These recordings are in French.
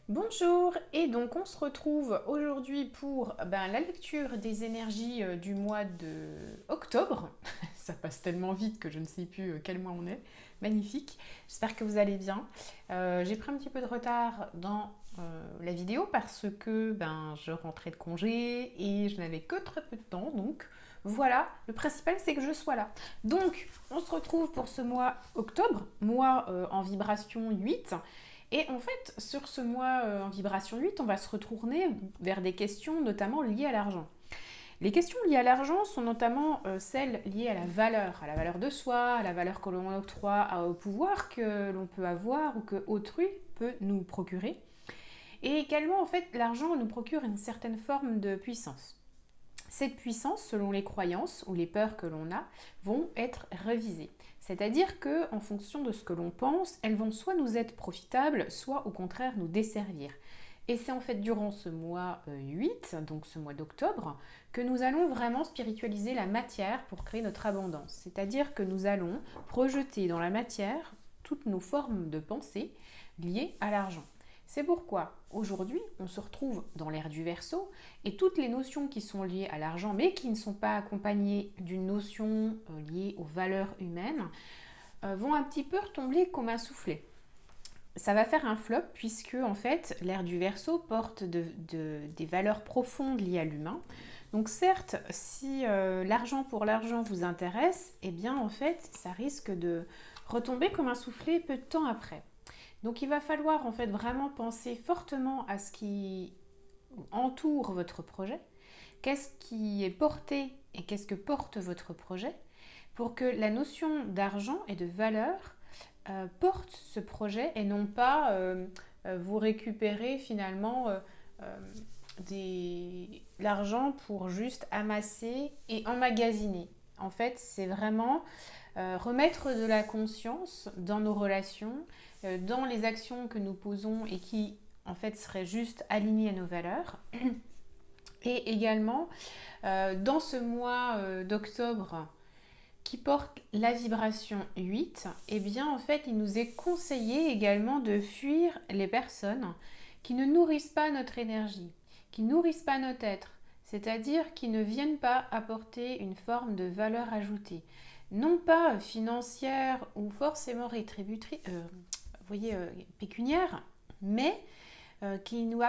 Bonjour, et donc on se retrouve aujourd'hui pour la lecture des énergies du mois de octobre. Ça passe tellement vite que je ne sais plus quel mois on est. Magnifique, j'espère que vous allez bien. J'ai pris un petit peu de retard dans la vidéo parce que je rentrais de congé et je n'avais que très peu de temps. Donc voilà, le principal c'est que je sois là. Donc on se retrouve pour ce mois octobre, mois en vibration 8. Et en fait, sur ce mois en vibration 8, on va se retourner vers des questions notamment liées à l'argent. Les questions liées à l'argent sont notamment celles liées à la valeur de soi, à la valeur que l'on octroie au pouvoir que l'on peut avoir ou que autrui peut nous procurer. Et également, en fait, l'argent nous procure une certaine forme de puissance. Cette puissance, selon les croyances ou les peurs que l'on a, vont être révisées. C'est-à-dire que, en fonction de ce que l'on pense, elles vont soit nous être profitables, soit au contraire nous desservir. Et c'est en fait durant ce mois 8, donc ce mois d'octobre, que nous allons vraiment spiritualiser la matière pour créer notre abondance. C'est-à-dire que nous allons projeter dans la matière toutes nos formes de pensée liées à l'argent. C'est pourquoi aujourd'hui on se retrouve dans l'ère du Verseau et toutes les notions qui sont liées à l'argent mais qui ne sont pas accompagnées d'une notion liée aux valeurs humaines vont un petit peu retomber comme un soufflet. Ça va faire un flop puisque en fait l'ère du Verseau porte des valeurs profondes liées à l'humain. Donc certes, si l'argent pour l'argent vous intéresse, eh bien en fait ça risque de retomber comme un soufflet peu de temps après. Donc il va falloir en fait vraiment penser fortement à ce qui entoure votre projet, qu'est-ce qui est porté et qu'est-ce que porte votre projet, pour que la notion d'argent et de valeur porte ce projet et non pas vous récupérer finalement l'argent pour juste amasser et emmagasiner. En fait, c'est vraiment remettre de la conscience dans nos relations, dans les actions que nous posons et qui en fait seraient juste alignées à nos valeurs. Et également, dans ce mois d'octobre qui porte la vibration 8, eh bien en fait il nous est conseillé également de fuir les personnes qui ne nourrissent pas notre énergie, qui ne nourrissent pas notre être, c'est-à-dire qui ne viennent pas apporter une forme de valeur ajoutée, non pas financière ou forcément rétributrice, pécuniaire, mais qui nous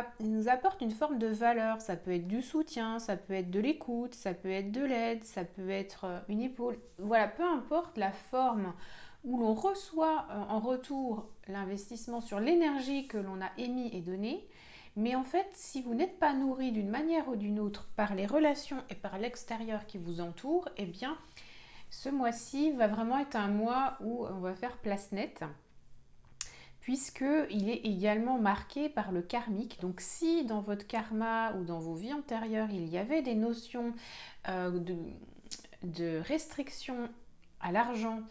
apporte une forme de valeur. Ça peut être du soutien, ça peut être de l'écoute, ça peut être de l'aide, ça peut être une épaule. Voilà, peu importe la forme où l'on reçoit en retour l'investissement sur l'énergie que l'on a émis et donné. Mais en fait, si vous n'êtes pas nourri d'une manière ou d'une autre par les relations et par l'extérieur qui vous entoure, eh bien, ce mois-ci va vraiment être un mois où on va faire place nette puisqu'il est également marqué par le karmique. Donc si dans votre karma ou dans vos vies antérieures, il y avait des notions de restriction à l'argent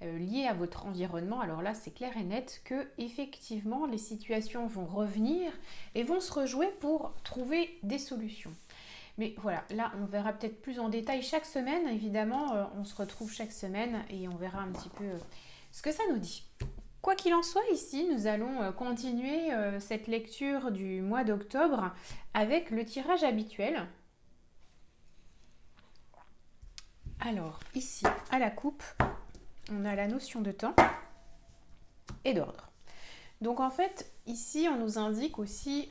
liées à votre environnement, alors là c'est clair et net que effectivement les situations vont revenir et vont se rejouer pour trouver des solutions. Mais voilà, là on verra peut-être plus en détail chaque semaine, évidemment on se retrouve chaque semaine et on verra un petit peu ce que ça nous dit. Quoi qu'il en soit, ici, nous allons continuer cette lecture du mois d'octobre avec le tirage habituel. Alors, ici, à la coupe, on a la notion de temps et d'ordre. Donc, en fait, ici, on nous indique aussi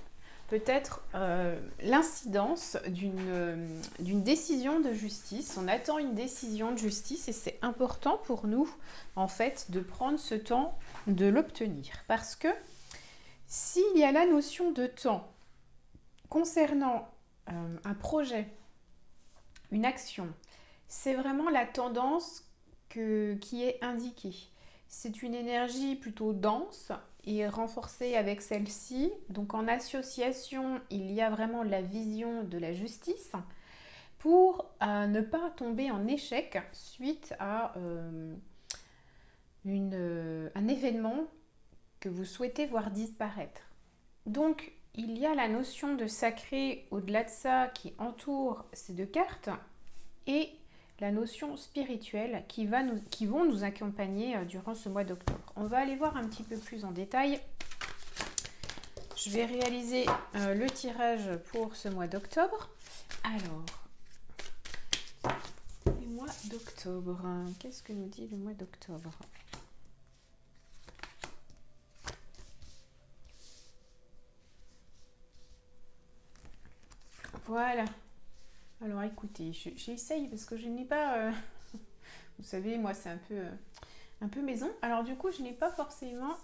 peut-être l'incidence d'une décision de justice. On attend une décision de justice et c'est important pour nous, en fait, de prendre ce temps de l'obtenir. Parce que s'il y a la notion de temps concernant un projet, une action, c'est vraiment la tendance qui est indiquée. C'est une énergie plutôt dense et renforcée avec celle-ci. Donc en association, il y a vraiment la vision de la justice pour ne pas tomber en échec suite à un événement que vous souhaitez voir disparaître. Donc il y a la notion de sacré au-delà de ça qui entoure ces deux cartes et la notion spirituelle qui vont nous accompagner durant ce mois d'octobre. On va aller voir un petit peu plus en détail. je vais réaliser le tirage pour ce mois d'octobre. Alors, le mois d'octobre, qu'est-ce que nous dit le mois d'octobre? Voilà. Alors écoutez, j'essaye parce que je n'ai pas... vous savez, moi c'est un peu maison. Alors du coup, je n'ai pas forcément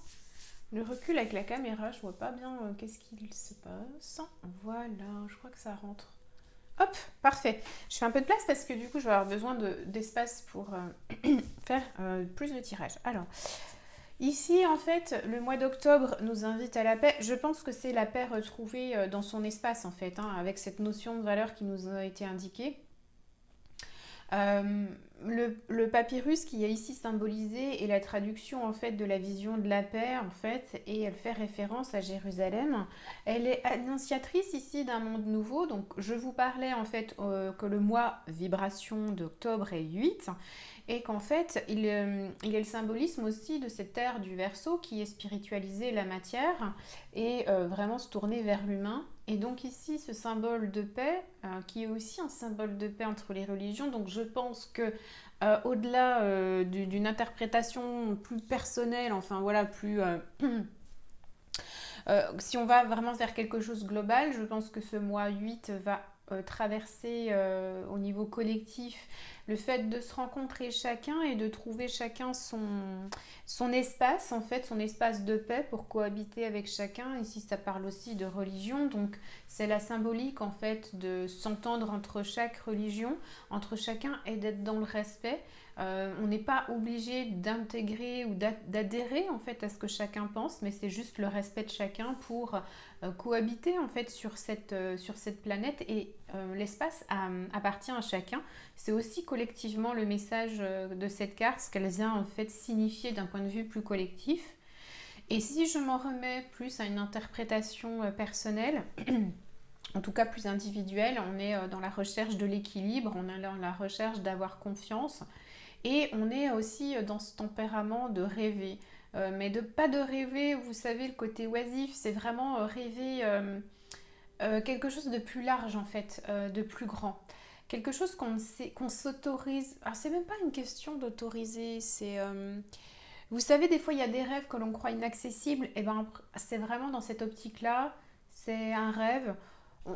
le recul avec la caméra. Je vois pas bien qu'est-ce qu'il se passe. Voilà, je crois que ça rentre. Hop, parfait. Je fais un peu de place parce que du coup, je vais avoir besoin d'espace pour faire plus de tirage. Alors, ici, en fait, le mois d'octobre nous invite à la paix. Je pense que c'est la paix retrouvée dans son espace, en fait, hein, avec cette notion de valeur qui nous a été indiquée. Le papyrus qui est ici symbolisé est la traduction en fait de la vision de la paix en fait, et elle fait référence à Jérusalem. Elle est annonciatrice ici d'un monde nouveau. Donc je vous parlais en fait que le mois vibration d'octobre est 8 et qu'en fait il est le symbolisme aussi de cette ère du Verseau qui est spiritualiser la matière et vraiment se tourner vers l'humain. Et donc ici, ce symbole de paix, qui est aussi un symbole de paix entre les religions, donc je pense que au-delà d'une interprétation plus personnelle, enfin voilà, plus... si on va vraiment vers quelque chose de global, je pense que ce mois 8 va traverser au niveau collectif le fait de se rencontrer chacun et de trouver chacun son espace, en fait, son espace de paix pour cohabiter avec chacun. Ici, ça parle aussi de religion, donc c'est la symbolique, en fait, de s'entendre entre chaque religion, entre chacun et d'être dans le respect. On n'est pas obligé d'intégrer ou d'adhérer en fait à ce que chacun pense, mais c'est juste le respect de chacun pour cohabiter en fait sur cette planète et l'espace appartient à chacun. C'est aussi collectivement le message de cette carte, ce qu'elle vient en fait signifier d'un point de vue plus collectif. Et si je m'en remets plus à une interprétation personnelle, en tout cas plus individuelle, on est dans la recherche de l'équilibre, on est dans la recherche d'avoir confiance. Et on est aussi dans ce tempérament de rêver. Mais pas de rêver, vous savez, le côté oisif, c'est vraiment rêver quelque chose de plus large en fait, de plus grand. Quelque chose qu'on s'autorise. Alors c'est même pas une question d'autoriser, c'est... vous savez, des fois il y a des rêves que l'on croit inaccessibles, et ben c'est vraiment dans cette optique-là, c'est un rêve.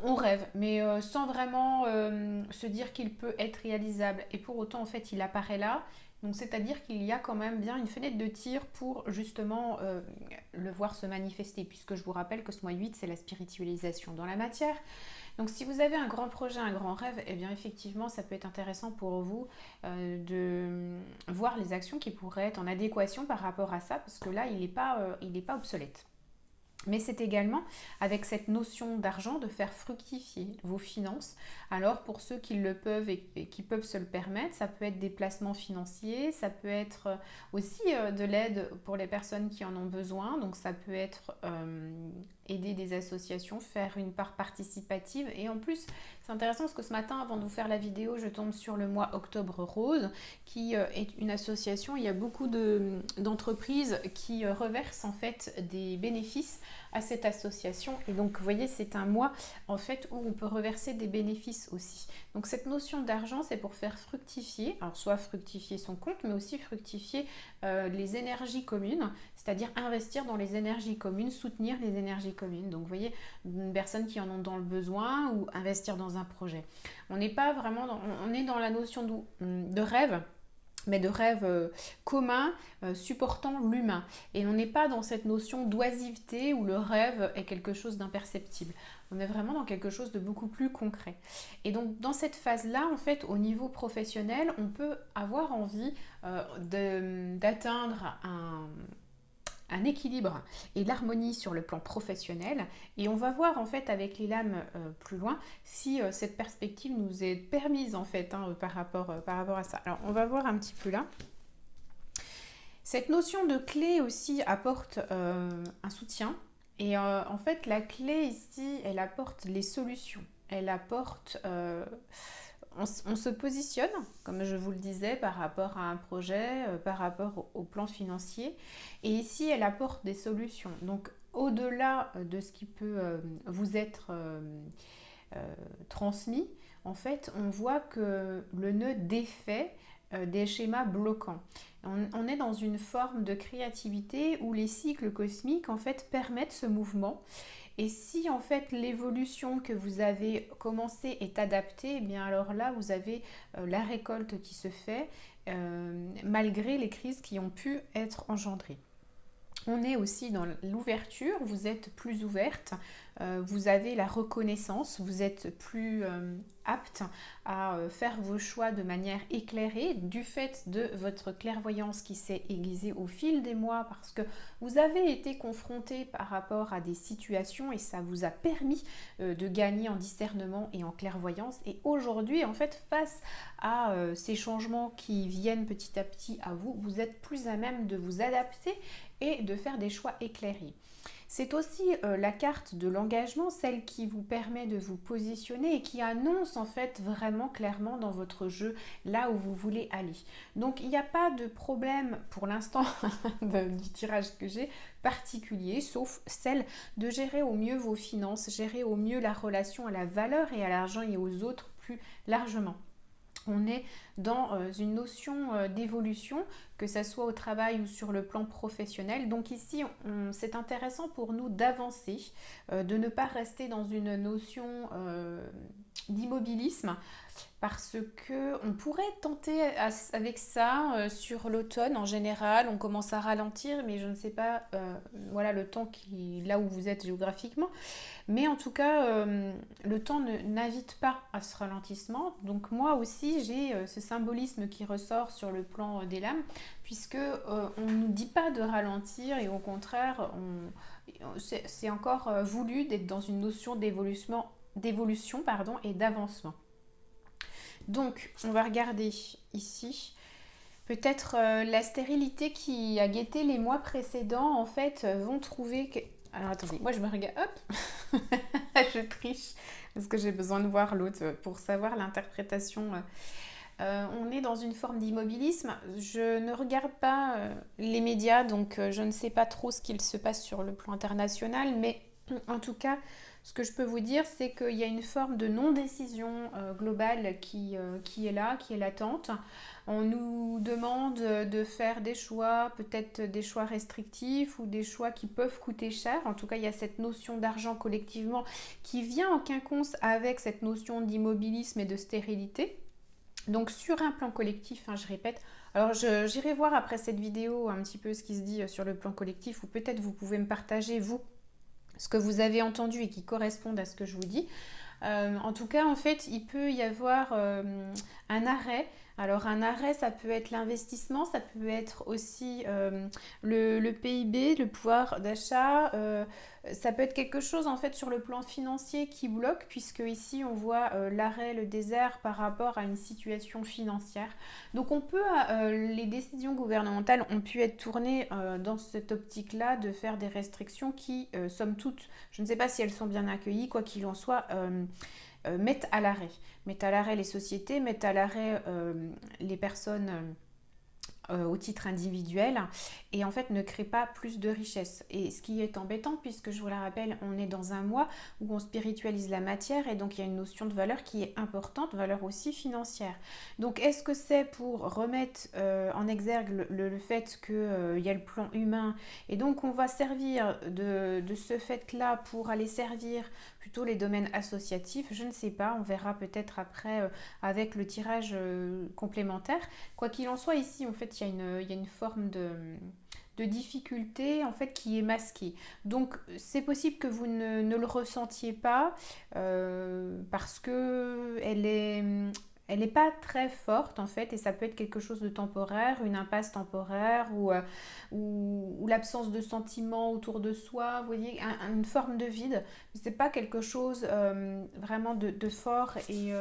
On rêve, mais sans vraiment se dire qu'il peut être réalisable. Et pour autant, en fait, il apparaît là. Donc, c'est-à-dire qu'il y a quand même bien une fenêtre de tir pour justement le voir se manifester. Puisque je vous rappelle que ce mois 8, c'est la spiritualisation dans la matière. Donc, si vous avez un grand projet, un grand rêve, eh bien, effectivement, ça peut être intéressant pour vous de voir les actions qui pourraient être en adéquation par rapport à ça. Parce que là, il n'est pas obsolète. Mais c'est également avec cette notion d'argent de faire fructifier vos finances. Alors pour ceux qui le peuvent et qui peuvent se le permettre, ça peut être des placements financiers, ça peut être aussi de l'aide pour les personnes qui en ont besoin. Donc ça peut être aider des associations, faire une part participative. Et en plus, c'est intéressant parce que ce matin, avant de vous faire la vidéo, je tombe sur le mois Octobre Rose, qui est une association. Il y a beaucoup d'entreprises qui reversent en fait des bénéfices à cette association. Et donc, vous voyez, c'est un mois en fait où on peut reverser des bénéfices aussi. Donc, cette notion d'argent, c'est pour faire fructifier, alors soit fructifier son compte, mais aussi fructifier les énergies communes, c'est-à-dire investir dans les énergies communes, soutenir les énergies communes. Donc, vous voyez, une personne qui en ont dans le besoin ou investir dans un projet. On n'est pas vraiment on est dans la notion de rêve, mais de rêve commun supportant l'humain. Et on n'est pas dans cette notion d'oisiveté où le rêve est quelque chose d'imperceptible. On est vraiment dans quelque chose de beaucoup plus concret. Et donc dans cette phase-là, en fait, au niveau professionnel, on peut avoir envie d'atteindre un équilibre et l'harmonie sur le plan professionnel, et on va voir en fait avec les lames plus loin si cette perspective nous est permise en fait par rapport à ça. Alors on va voir un petit peu là. Cette notion de clé aussi apporte un soutien, et en fait la clé ici elle apporte les solutions, elle apporte on se positionne, comme je vous le disais, par rapport à un projet, par rapport au plan financier. Et ici, elle apporte des solutions. Donc, au-delà de ce qui peut vous être transmis, en fait, on voit que le nœud défait des schémas bloquants. On est dans une forme de créativité où les cycles cosmiques en fait permettent ce mouvement. Et si en fait l'évolution que vous avez commencée est adaptée, eh bien alors là vous avez la récolte qui se fait malgré les crises qui ont pu être engendrées. On est aussi dans l'ouverture, vous êtes plus ouverte, vous avez la reconnaissance, vous êtes plus apte à faire vos choix de manière éclairée du fait de votre clairvoyance qui s'est aiguisée au fil des mois parce que vous avez été confronté par rapport à des situations et ça vous a permis de gagner en discernement et en clairvoyance. Et aujourd'hui, en fait, face à ces changements qui viennent petit à petit à vous, vous êtes plus à même de vous adapter et de faire des choix éclairés. C'est aussi la carte de l'engagement, celle qui vous permet de vous positionner et qui annonce en fait vraiment clairement dans votre jeu là où vous voulez aller. Donc il n'y a pas de problème pour l'instant du tirage que j'ai particulier, sauf celle de gérer au mieux vos finances, gérer au mieux la relation à la valeur et à l'argent et aux autres plus largement. On est dans une notion d'évolution, que ce soit au travail ou sur le plan professionnel. Donc ici, c'est intéressant pour nous d'avancer, de ne pas rester dans une notion d'immobilisme, parce que on pourrait tenter avec ça sur l'automne en général. On commence à ralentir, mais je ne sais pas voilà, le temps là où vous êtes géographiquement. Mais en tout cas, le temps n'invite pas à ce ralentissement. Donc moi aussi, j'ai ce symbolisme qui ressort sur le plan des lames, puisque on ne nous dit pas de ralentir et au contraire, c'est encore voulu d'être dans une notion d'évolution et d'avancement. Donc, on va regarder ici. Peut-être la stérilité qui a guetté les mois précédents, en fait, vont trouver que... Alors attendez, moi je me regarde, hop, je triche, parce que j'ai besoin de voir l'autre pour savoir l'interprétation. On est dans une forme d'immobilisme. Je ne regarde pas les médias, donc je ne sais pas trop ce qu'il se passe sur le plan international, mais en tout cas, ce que je peux vous dire, c'est qu'il y a une forme de non-décision globale qui est là, qui est latente. On nous demande de faire des choix, peut-être des choix restrictifs ou des choix qui peuvent coûter cher. En tout cas, il y a cette notion d'argent collectivement qui vient en quinconce avec cette notion d'immobilisme et de stérilité. Donc sur un plan collectif, je répète, alors j'irai voir après cette vidéo un petit peu ce qui se dit sur le plan collectif ou peut-être vous pouvez me partager, vous, ce que vous avez entendu et qui correspondent à ce que je vous dis. En tout cas, en fait, il peut y avoir un arrêt. Alors un arrêt, ça peut être l'investissement, ça peut être aussi le PIB, le pouvoir d'achat. Ça peut être quelque chose en fait sur le plan financier qui bloque, puisque ici on voit l'arrêt, le désert par rapport à une situation financière. Donc on peut, les décisions gouvernementales ont pu être tournées dans cette optique-là de faire des restrictions qui, somme toute, je ne sais pas si elles sont bien accueillies, quoi qu'il en soit, mettent à l'arrêt. Mettent à l'arrêt les sociétés, mettent à l'arrêt les personnes au titre individuel et en fait ne crée pas plus de richesse. Et ce qui est embêtant, puisque je vous le rappelle, on est dans un mois où on spiritualise la matière et donc il y a une notion de valeur qui est importante, valeur aussi financière. Donc est-ce que c'est pour remettre en exergue le fait qu'il y a le plan humain et donc on va servir de ce fait-là pour aller servir plutôt les domaines associatifs? Je ne sais pas, on verra peut-être après avec le tirage complémentaire. Quoi qu'il en soit, ici en fait il y a une forme de difficulté en fait qui est masquée. Donc c'est possible que vous ne le ressentiez pas parce que elle n'est pas très forte en fait et ça peut être quelque chose de temporaire, une impasse temporaire ou l'absence de sentiments autour de soi, vous voyez, une forme de vide. C'est pas quelque chose vraiment de fort et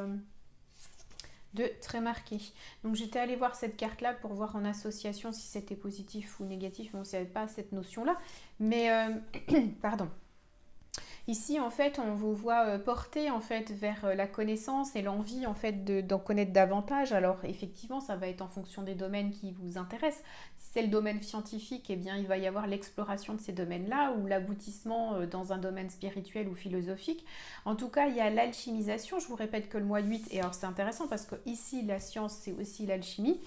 de très marqué. Donc j'étais allée voir cette carte-là pour voir en association si c'était positif ou négatif, mais on ne savait pas cette notion-là. Mais, pardon. Ici, en fait, on vous voit porter en fait vers la connaissance et l'envie en fait d'en connaître davantage. Alors, effectivement, ça va être en fonction des domaines qui vous intéressent. Si c'est le domaine scientifique, eh bien, il va y avoir l'exploration de ces domaines-là ou l'aboutissement dans un domaine spirituel ou philosophique. En tout cas, il y a l'alchimisation. Je vous répète que le mois 8, et alors c'est intéressant parce que ici, la science, c'est aussi l'alchimie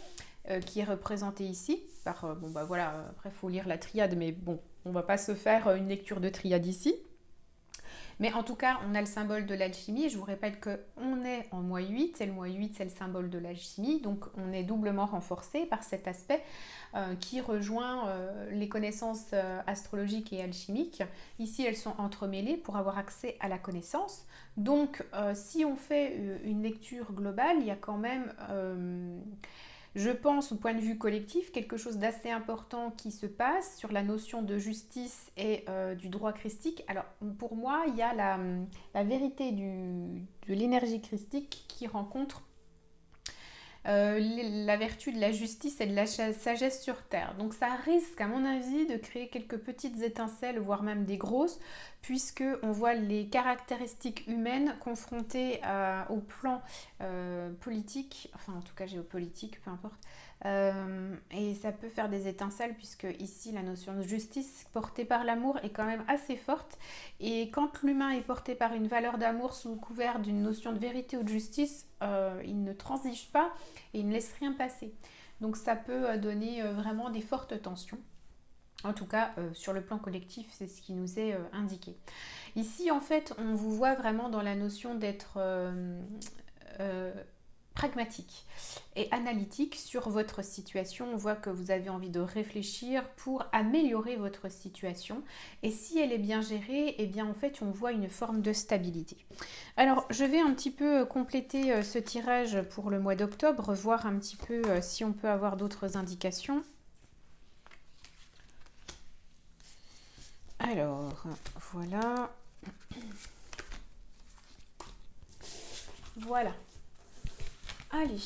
qui est représentée ici. Bon, bah voilà, après, il faut lire la triade, mais bon, on va pas se faire une lecture de triade ici. Mais en tout cas, on a le symbole de l'alchimie. Je vous répète qu'on est en mois 8, et le mois 8, c'est le symbole de l'alchimie. Donc, on est doublement renforcé par cet aspect qui rejoint les connaissances astrologiques et alchimiques. Ici, elles sont entremêlées pour avoir accès à la connaissance. Donc, si on fait une lecture globale, il y a quand même... je pense, au point de vue collectif, quelque chose d'assez important qui se passe sur la notion de justice et du droit christique. Alors, pour moi, il y a la vérité de l'énergie christique qui rencontre la vertu de la justice et de la sagesse sur terre. Donc ça risque, à mon avis, de créer quelques petites étincelles, voire même des grosses, puisque on voit les caractéristiques humaines confrontées au plan politique, enfin en tout cas géopolitique, peu importe. Et ça peut faire des étincelles, puisque ici la notion de justice portée par l'amour est quand même assez forte. Et quand l'humain est porté par une valeur d'amour sous couvert d'une notion de vérité ou de justice, il ne transige pas et il ne laisse rien passer. Donc ça peut donner vraiment des fortes tensions. En tout cas, sur le plan collectif, c'est ce qui nous est indiqué. Ici, en fait, on vous voit vraiment dans la notion d'être pragmatique et analytique sur votre situation. On voit que vous avez envie de réfléchir pour améliorer votre situation. Et si elle est bien gérée, eh bien en fait, on voit une forme de stabilité. Alors, je vais un petit peu compléter ce tirage pour le mois d'octobre, voir un petit peu si on peut avoir d'autres indications. Alors, voilà. Voilà. Allez.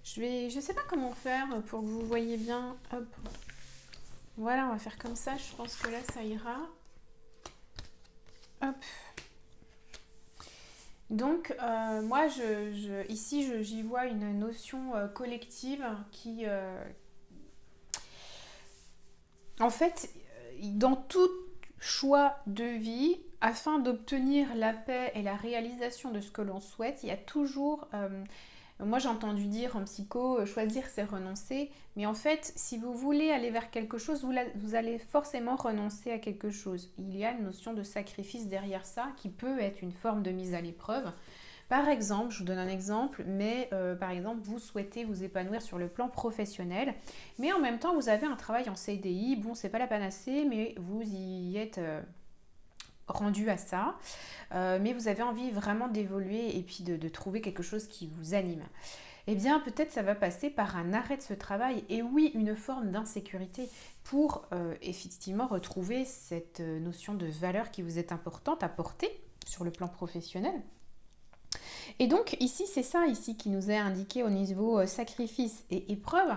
Je sais pas comment faire pour que vous voyez bien. Hop. Voilà, on va faire comme ça. Je pense que là, ça ira. Hop. Donc, moi, ici, j'y vois une notion collective qui... en fait, dans tout choix de vie, afin d'obtenir la paix et la réalisation de ce que l'on souhaite, il y a toujours... moi, j'ai entendu dire en psycho, choisir, c'est renoncer. Mais en fait, si vous voulez aller vers quelque chose, vous allez forcément renoncer à quelque chose. Il y a une notion de sacrifice derrière ça qui peut être une forme de mise à l'épreuve. Par exemple, je vous donne un exemple, mais par exemple, vous souhaitez vous épanouir sur le plan professionnel, mais en même temps, vous avez un travail en CDI. Bon, c'est pas la panacée, mais vous y êtes rendu à ça. Mais vous avez envie vraiment d'évoluer et puis de trouver quelque chose qui vous anime. Eh bien, peut-être ça va passer par un arrêt de ce travail et oui, une forme d'insécurité pour effectivement retrouver cette notion de valeur qui vous est importante à porter sur le plan professionnel. Et donc ici, c'est ça ici qui nous est indiqué au niveau sacrifice et épreuve.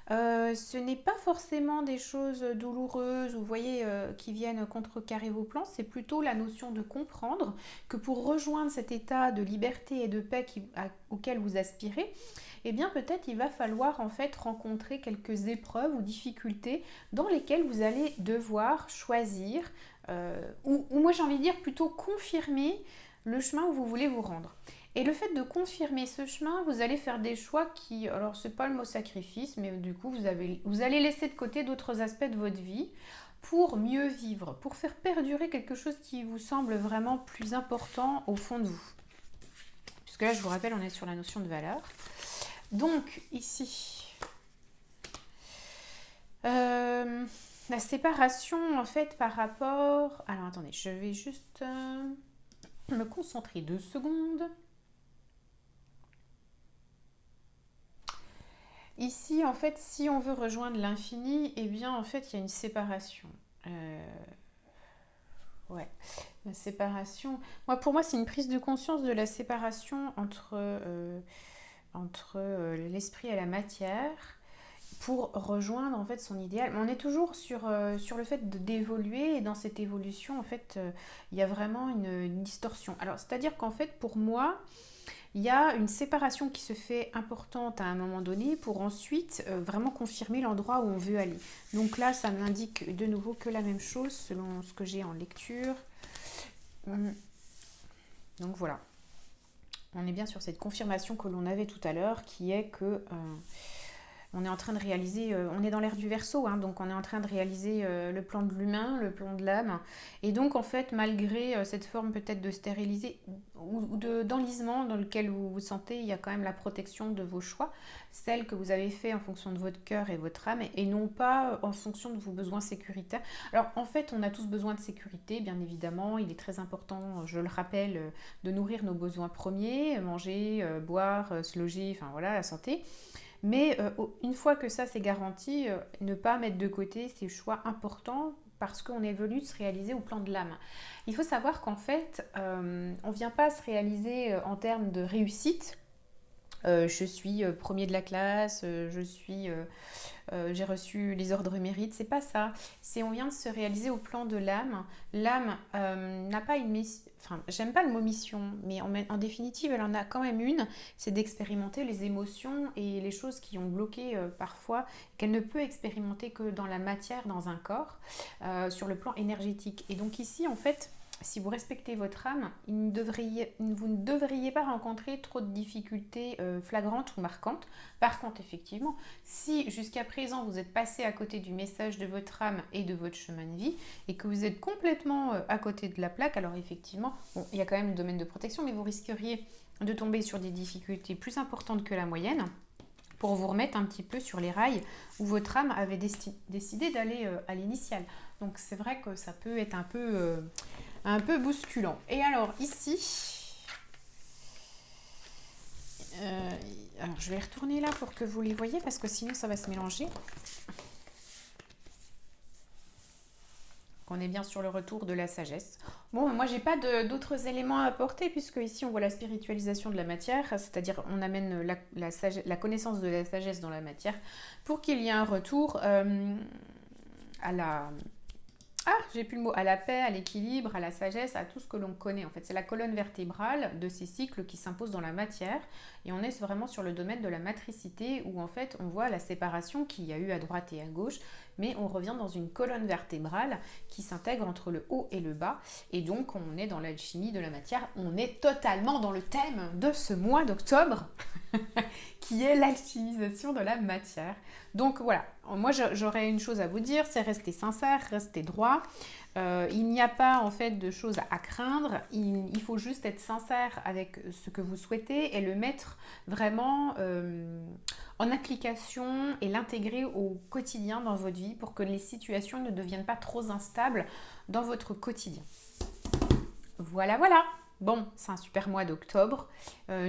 Ce n'est pas forcément des choses douloureuses ou vous voyez qui viennent contrecarrer vos plans, c'est plutôt la notion de comprendre que pour rejoindre cet état de liberté et de paix auquel vous aspirez, eh bien peut-être il va falloir en fait rencontrer quelques épreuves ou difficultés dans lesquelles vous allez devoir choisir ou moi j'ai envie de dire plutôt confirmer le chemin où vous voulez vous rendre. Et le fait de confirmer ce chemin, vous allez faire des choix qui, alors c'est pas le mot sacrifice, mais du coup vous allez laisser de côté d'autres aspects de votre vie pour mieux vivre, pour faire perdurer quelque chose qui vous semble vraiment plus important au fond de vous. Puisque là, je vous rappelle, on est sur la notion de valeur. Donc ici, la séparation en fait par rapport... Alors attendez, je vais juste me concentrer 2 secondes. Ici, en fait, si on veut rejoindre l'infini, eh bien, en fait, il y a une séparation. Ouais, la séparation. Pour moi, c'est une prise de conscience de la séparation entre l'esprit et la matière, pour rejoindre en fait son idéal. Mais on est toujours sur le fait d'évoluer et dans cette évolution en fait il y a vraiment une distorsion. Alors c'est-à-dire qu'en fait pour moi il y a une séparation qui se fait importante à un moment donné pour ensuite vraiment confirmer l'endroit où on veut aller. Donc là ça m'indique de nouveau que la même chose selon ce que j'ai en lecture. Donc voilà. On est bien sur cette confirmation que l'on avait tout à l'heure qui est que on est en train de réaliser, on est dans l'ère du Verseau, hein, donc on est en train de réaliser le plan de l'humain, le plan de l'âme. Et donc en fait, malgré cette forme peut-être de stérilisé ou d'enlisement dans lequel vous vous sentez, il y a quand même la protection de vos choix, celle que vous avez fait en fonction de votre cœur et votre âme, et non pas en fonction de vos besoins sécuritaires. Alors en fait, on a tous besoin de sécurité, bien évidemment. Il est très important, je le rappelle, de nourrir nos besoins premiers, manger, boire, se loger, enfin voilà, la santé. Mais une fois que ça c'est garanti, ne pas mettre de côté ces choix importants parce qu'on est venu se réaliser au plan de l'âme. Il faut savoir qu'en fait, on ne vient pas se réaliser en termes de réussite. Je suis premier de la classe, j'ai reçu les ordres mérites, c'est pas ça. C'est on vient de se réaliser au plan de l'âme. L'âme n'a pas une mission, enfin j'aime pas le mot mission, mais en définitive elle en a quand même une, c'est d'expérimenter les émotions et les choses qui ont bloqué parfois, qu'elle ne peut expérimenter que dans la matière, dans un corps, sur le plan énergétique. Et donc ici en fait, si vous respectez votre âme, vous ne devriez pas rencontrer trop de difficultés flagrantes ou marquantes. Par contre, effectivement, si jusqu'à présent vous êtes passé à côté du message de votre âme et de votre chemin de vie et que vous êtes complètement à côté de la plaque, alors effectivement, bon, il y a quand même le domaine de protection, mais vous risqueriez de tomber sur des difficultés plus importantes que la moyenne pour vous remettre un petit peu sur les rails où votre âme avait décidé d'aller à l'initiale. Donc c'est vrai que ça peut être un peu bousculant. Et alors ici, alors je vais retourner là pour que vous les voyez parce que sinon ça va se mélanger. On est bien sur le retour de la sagesse. Bon, moi j'ai pas d'autres éléments à apporter puisque ici on voit la spiritualisation de la matière, c'est-à-dire on amène la connaissance de la sagesse dans la matière pour qu'il y ait un retour à la... Ah, j'ai plus le mot, à la paix, à l'équilibre, à la sagesse, à tout ce que l'on connaît. En fait, c'est la colonne vertébrale de ces cycles qui s'imposent dans la matière. Et on est vraiment sur le domaine de la matricité où en fait on voit la séparation qu'il y a eu à droite et à gauche, mais on revient dans une colonne vertébrale qui s'intègre entre le haut et le bas. Et donc on est dans l'alchimie de la matière. On est totalement dans le thème de ce mois d'octobre qui est l'alchimisation de la matière. Donc voilà, moi j'aurais une chose à vous dire, c'est rester sincère, rester droit. Il n'y a pas en fait de choses à craindre, il faut juste être sincère avec ce que vous souhaitez et le mettre vraiment en application et l'intégrer au quotidien dans votre vie pour que les situations ne deviennent pas trop instables dans votre quotidien. Voilà, voilà. Bon, c'est un super mois d'octobre.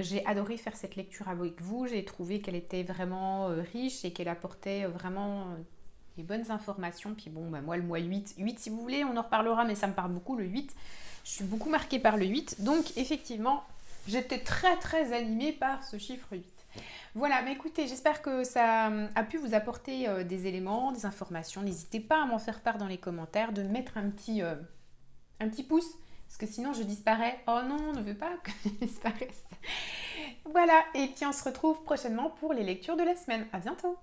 J'ai adoré faire cette lecture avec vous. J'ai trouvé qu'elle était vraiment riche et qu'elle apportait vraiment des bonnes informations. Puis bon, bah moi le mois 8 si vous voulez, on en reparlera, mais ça me parle beaucoup le 8. Je suis beaucoup marquée par le 8. Donc effectivement, j'étais très très animée par ce chiffre 8. Voilà, mais écoutez, j'espère que ça a pu vous apporter des éléments, des informations. N'hésitez pas à m'en faire part dans les commentaires, de mettre un petit pouce. Parce que sinon je disparais. Oh non, on ne veut pas que je disparaisse. Voilà, et puis on se retrouve prochainement pour les lectures de la semaine. À bientôt!